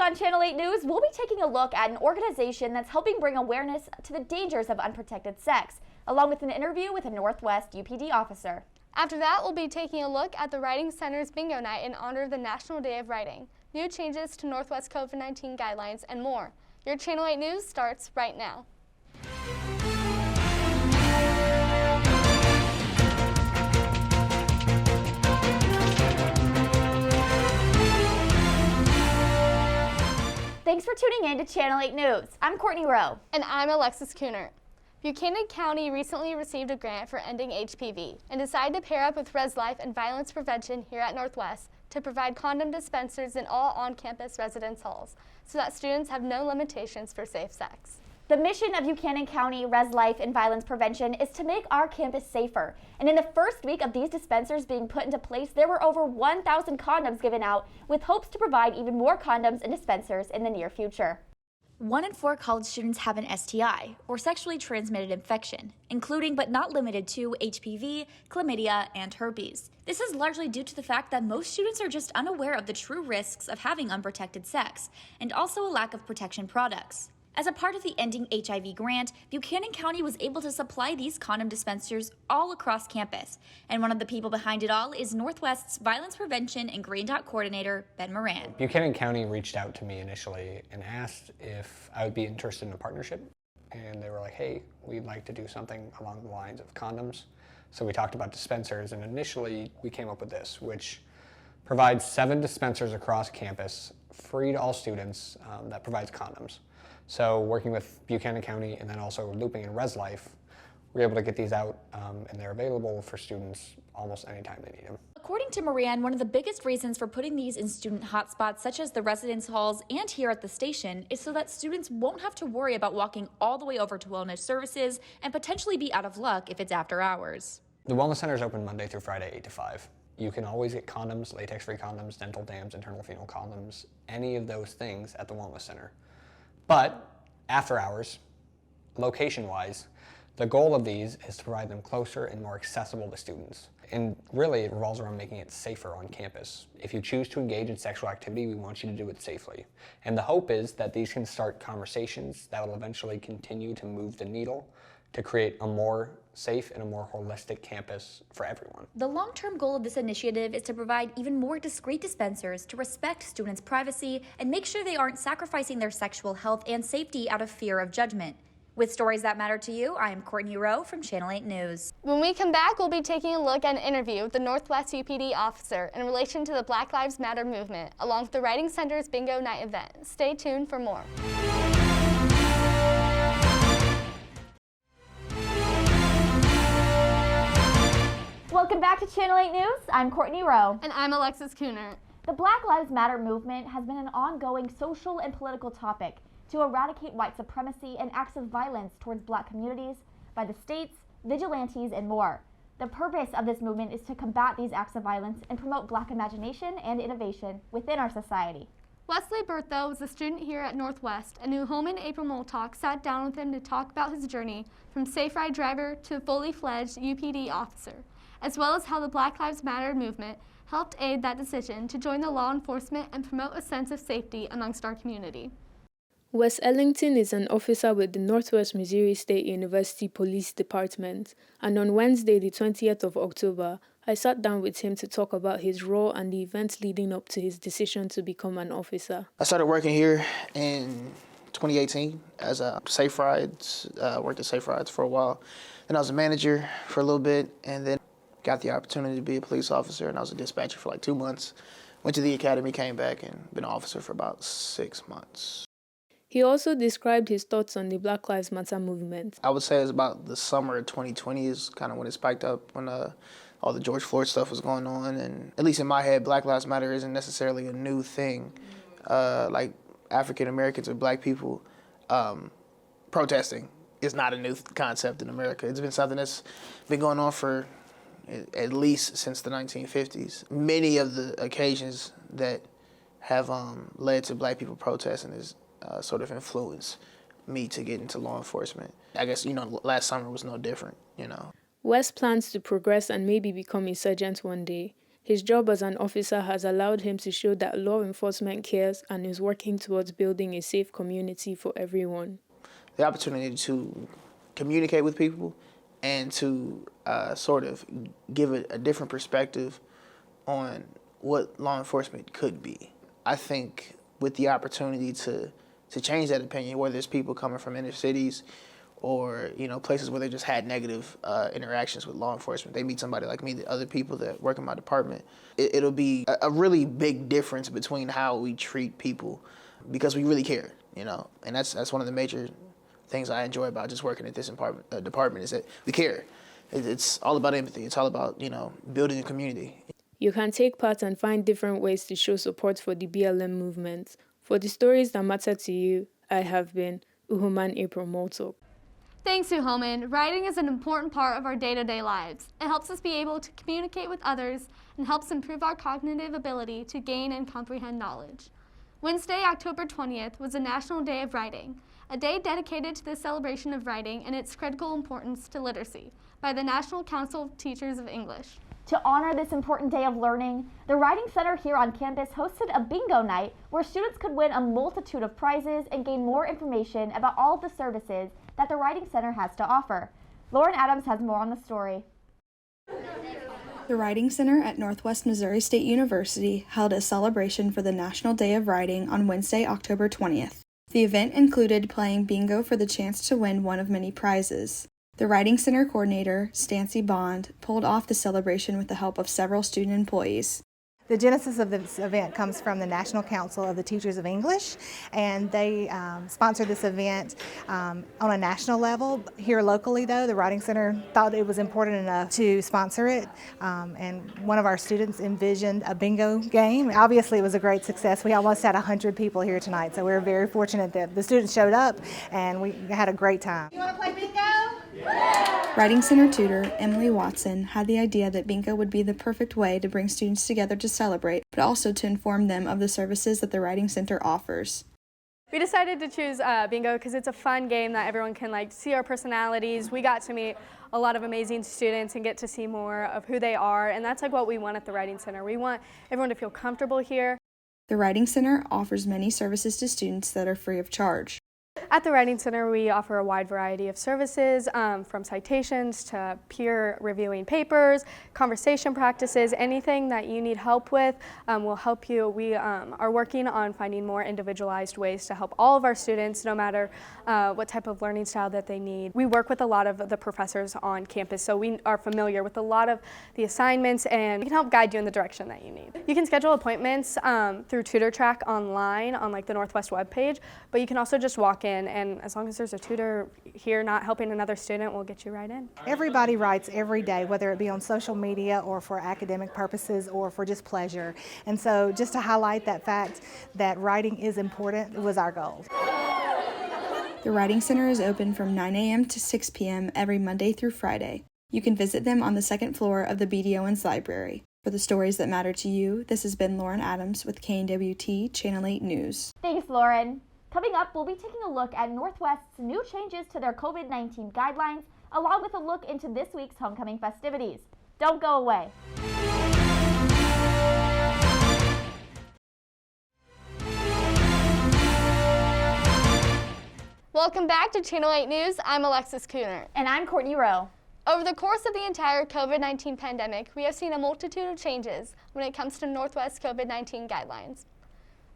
on Channel 8 News, we'll be taking a look at an organization that's helping bring awareness to the dangers of unprotected sex, along with an interview with a Northwest UPD officer. After that, we'll be taking a look at the Writing Center's Bingo Night in honor of the National Day of Writing, new changes to Northwest COVID-19 guidelines, and more. Your Channel 8 News starts right now. Thanks for tuning in to Channel 8 News. I'm Courtney Rowe. And I'm Alexis Kuhnert. Buchanan County recently received a grant for ending HPV and decided to pair up with Res Life and Violence Prevention here at Northwest to provide condom dispensers in all on-campus residence halls so that students have no limitations for safe sex. The mission of Buchanan County Res Life and Violence Prevention is to make our campus safer. And in the first week of these dispensers being put into place, there were over 1,000 condoms given out, with hopes to provide even more condoms and dispensers in the near future. 1 in 4 college students have an STI, or sexually transmitted infection, including but not limited to HPV, chlamydia, and herpes. This is largely due to the fact that most students are just unaware of the true risks of having unprotected sex, and also a lack of protection products. As a part of the Ending HIV grant, Buchanan County was able to supply these condom dispensers all across campus. And one of the people behind it all is Northwest's Violence Prevention and Green Dot Coordinator, Ben Moran. Buchanan County reached out to me initially and asked if I would be interested in a partnership. And they were like, hey, we'd like to do something along the lines of condoms. So we talked about dispensers, and initially we came up with this, which provides 7 dispensers across campus, free to all students, that provides condoms. So working with Buchanan County and then also looping in Res Life, we're able to get these out, and they're available for students almost anytime they need them. According to Moran, one of the biggest reasons for putting these in student hotspots such as the residence halls and here at the station is so that students won't have to worry about walking all the way over to wellness services and potentially be out of luck if it's after hours. The Wellness Center is open Monday through Friday, 8 to 5. You can always get condoms, latex-free condoms, dental dams, internal phenol condoms, any of those things at the Wellness Center. But after hours, location-wise, the goal of these is to provide them closer and more accessible to students. And really, it revolves around making it safer on campus. If you choose to engage in sexual activity, we want you to do it safely. And the hope is that these can start conversations that will eventually continue to move the needle to create a more safe and a more holistic campus for everyone. The long-term goal of this initiative is to provide even more discreet dispensers to respect students' privacy and make sure they aren't sacrificing their sexual health and safety out of fear of judgment. With stories that matter to you, I am Courtney Rowe from Channel 8 News. When we come back, we'll be taking a look at an interview with the Northwest UPD officer in relation to the Black Lives Matter movement, along with the Writing Center's Bingo Night event. Stay tuned for more. Welcome back to Channel 8 News. I'm Courtney Rowe. And I'm Alexis Kuhnert. The Black Lives Matter movement has been an ongoing social and political topic to eradicate white supremacy and acts of violence towards black communities by the states, vigilantes, and more. The purpose of this movement is to combat these acts of violence and promote black imagination and innovation within our society. Wesley Bertho was a student here at Northwest, and new Holman April Moltock sat down with him to talk about his journey from safe ride driver to a fully fledged UPD officer, as well as how the Black Lives Matter movement helped aid that decision to join the law enforcement and promote a sense of safety amongst our community. Wes Ellington is an officer with the Northwest Missouri State University Police Department, and on Wednesday, the 20th of October, I sat down with him to talk about his role and the events leading up to his decision to become an officer. I started working here in 2018 as a Safe Rides, worked at Safe Rides for a while. Then I was a manager for a little bit, and then got the opportunity to be a police officer, and I was a dispatcher for like 2 months. Went to the academy, came back, and been an officer for about 6 months. He also described his thoughts on the Black Lives Matter movement. I would say it's about the summer of 2020 is kind of when it spiked up, when all the George Floyd stuff was going on. And at least in my head, Black Lives Matter isn't necessarily a new thing. Like African Americans or black people protesting is not a new concept in America. It's been something that's been going on for at least since the 1950s. Many of the occasions that have led to black people protesting is sort of influenced me to get into law enforcement. I guess, last summer was no different, Wes plans to progress and maybe become a sergeant one day, His job as an officer has allowed him to show that law enforcement cares and is working towards building a safe community for everyone. The opportunity to communicate with people and to sort of give a different perspective on what law enforcement could be. I think with the opportunity to change that opinion, whether it's people coming from inner cities or, you know, places where they just had negative interactions with law enforcement, they meet somebody like me, the other people that work in my department, it'll be a really big difference between how we treat people because we really care, you know, and that's one of the major things I enjoy about just working at this department is that we care. It's all about empathy. It's all about, you know, building a community. You can take part and find different ways to show support for the BLM movement. For the stories that matter to you, I have been Uhuman April Moltok. Thanks, Uhoman. Writing is an important part of our day-to-day lives. It helps us be able to communicate with others and helps improve our cognitive ability to gain and comprehend knowledge. Wednesday, October 20th, was a National Day of Writing, a day dedicated to the celebration of writing and its critical importance to literacy by the National Council of Teachers of English. To honor this important day of learning, the Writing Center here on campus hosted a bingo night where students could win a multitude of prizes and gain more information about all of the services that the Writing Center has to offer. Lauren Adams has more on the story. The Writing Center at Northwest Missouri State University held a celebration for the National Day of Writing on Wednesday, October 20th. The event included playing bingo for the chance to win one of many prizes. The Writing Center coordinator, Stancy Bond, pulled off the celebration with the help of several student employees. The genesis of this event comes from the National Council of the Teachers of English, and they sponsored this event on a national level. Here locally, though, the Writing Center thought it was important enough to sponsor it, and one of our students envisioned a bingo game. Obviously, it was a great success. We almost had 100 people here tonight, so we were very fortunate that the students showed up, and we had a great time. You want to play bingo? Writing Center tutor Emily Watson had the idea that bingo would be the perfect way to bring students together to celebrate, but also to inform them of the services that the Writing Center offers. We decided to choose bingo because it's a fun game that everyone can see our personalities. We got to meet a lot of amazing students and get to see more of who they are, and that's what we want at the Writing Center. We want everyone to feel comfortable here. The Writing Center offers many services to students that are free of charge. At the Writing Center, we offer a wide variety of services, from citations to peer reviewing papers, conversation practices, anything that you need help with will help you. We are working on finding more individualized ways to help all of our students, no matter what type of learning style that they need. We work with a lot of the professors on campus, so we are familiar with a lot of the assignments, and we can help guide you in the direction that you need. You can schedule appointments through TutorTrack online on the Northwest webpage, but you can also just walk in, and as long as there's a tutor here not helping another student, we'll get you right in. Everybody writes every day, whether it be on social media or for academic purposes or for just pleasure. And so just to highlight that fact that writing is important was our goal. The Writing Center is open from 9 a.m. to 6 p.m. every Monday through Friday. You can visit them on the second floor of the BD Owens Library. For the stories that matter to you, this has been Lauren Adams with KNWT Channel 8 News. Thanks, Lauren. Coming up, we'll be taking a look at Northwest's new changes to their COVID-19 guidelines, along with a look into this week's homecoming festivities. Don't go away. Welcome back to Channel 8 News. I'm Alexis Kuhnert. And I'm Courtney Rowe. Over the course of the entire COVID-19 pandemic, we have seen a multitude of changes when it comes to Northwest COVID-19 guidelines.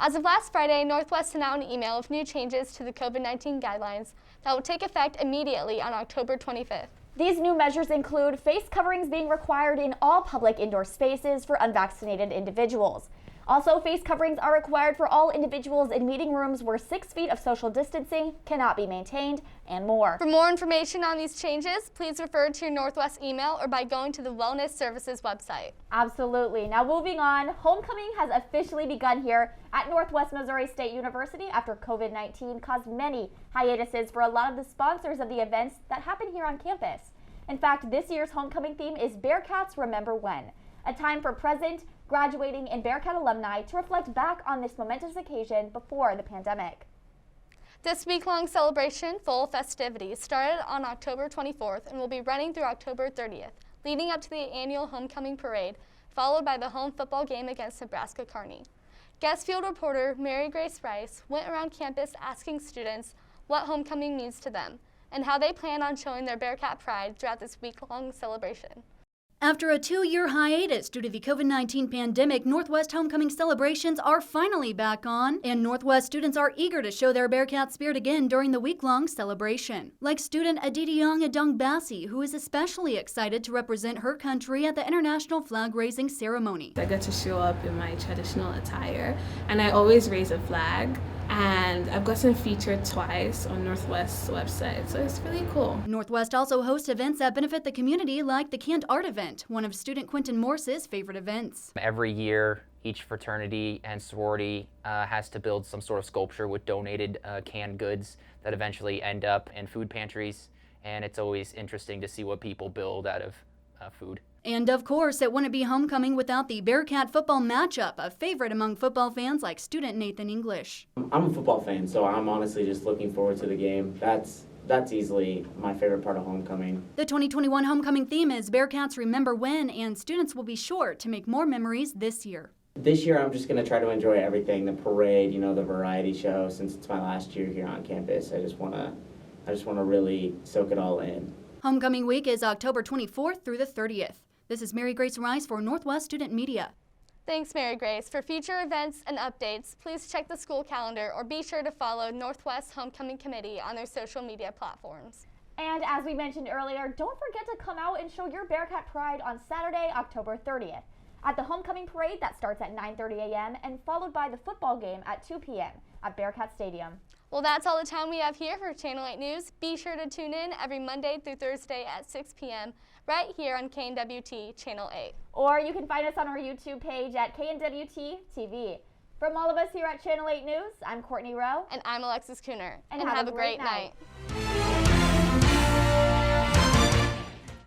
As of last Friday, Northwest sent out an email with new changes to the COVID-19 guidelines that will take effect immediately on October 25th. These new measures include face coverings being required in all public indoor spaces for unvaccinated individuals. Also, face coverings are required for all individuals in meeting rooms where 6 feet of social distancing cannot be maintained, and more. For more information on these changes, please refer to your Northwest email or by going to the Wellness Services website. Absolutely. Now moving on, homecoming has officially begun here at Northwest Missouri State University after COVID-19 caused many hiatuses for a lot of the sponsors of the events that happen here on campus. In fact, this year's homecoming theme is Bearcats Remember When, a time for present, graduating, and Bearcat alumni to reflect back on this momentous occasion before the pandemic. This week-long celebration, full of festivities, started on October 24th and will be running through October 30th, leading up to the annual homecoming parade followed by the home football game against Nebraska Kearney. Guest field reporter Mary Grace Rice went around campus asking students what homecoming means to them and how they plan on showing their Bearcat pride throughout this week-long celebration. After a 2-year hiatus due to the COVID-19 pandemic, Northwest homecoming celebrations are finally back on, and Northwest students are eager to show their Bearcat spirit again during the week-long celebration. Like student Aditiong Adongbasi, who is especially excited to represent her country at the International Flag-Raising Ceremony. I get to show up in my traditional attire, and I always raise a flag. And I've gotten featured twice on Northwest's website, so it's really cool. Northwest also hosts events that benefit the community, like the Canned Art event, one of student Quentin Morse's favorite events. Every year, each fraternity and sorority has to build some sort of sculpture with donated canned goods that eventually end up in food pantries, and it's always interesting to see what people build out of food. And of course, it wouldn't be homecoming without the Bearcat football matchup, a favorite among football fans like student Nathan English. I'm a football fan, so I'm honestly just looking forward to the game. That's easily my favorite part of homecoming. The 2021 homecoming theme is Bearcats Remember When, and students will be sure to make more memories this year. This year I'm just going to try to enjoy everything, the parade, the variety show. Since it's my last year here on campus, I just want to really soak it all in. Homecoming week is October 24th through the 30th. This is Mary Grace Rice for Northwest Student Media. Thanks, Mary Grace. For future events and updates, please check the school calendar or be sure to follow Northwest Homecoming Committee on their social media platforms. And as we mentioned earlier, don't forget to come out and show your Bearcat pride on Saturday, October 30th at the homecoming parade that starts at 9:30 a.m. and followed by the football game at 2 p.m. at Bearcat Stadium. Well, that's all the time we have here for Channel 8 News. Be sure to tune in every Monday through Thursday at 6 p.m. right here on KNWT Channel 8. Or you can find us on our YouTube page at KNWT TV. From all of us here at Channel 8 News, I'm Courtney Rowe. And I'm Alexis Kuhnert. And have a great night.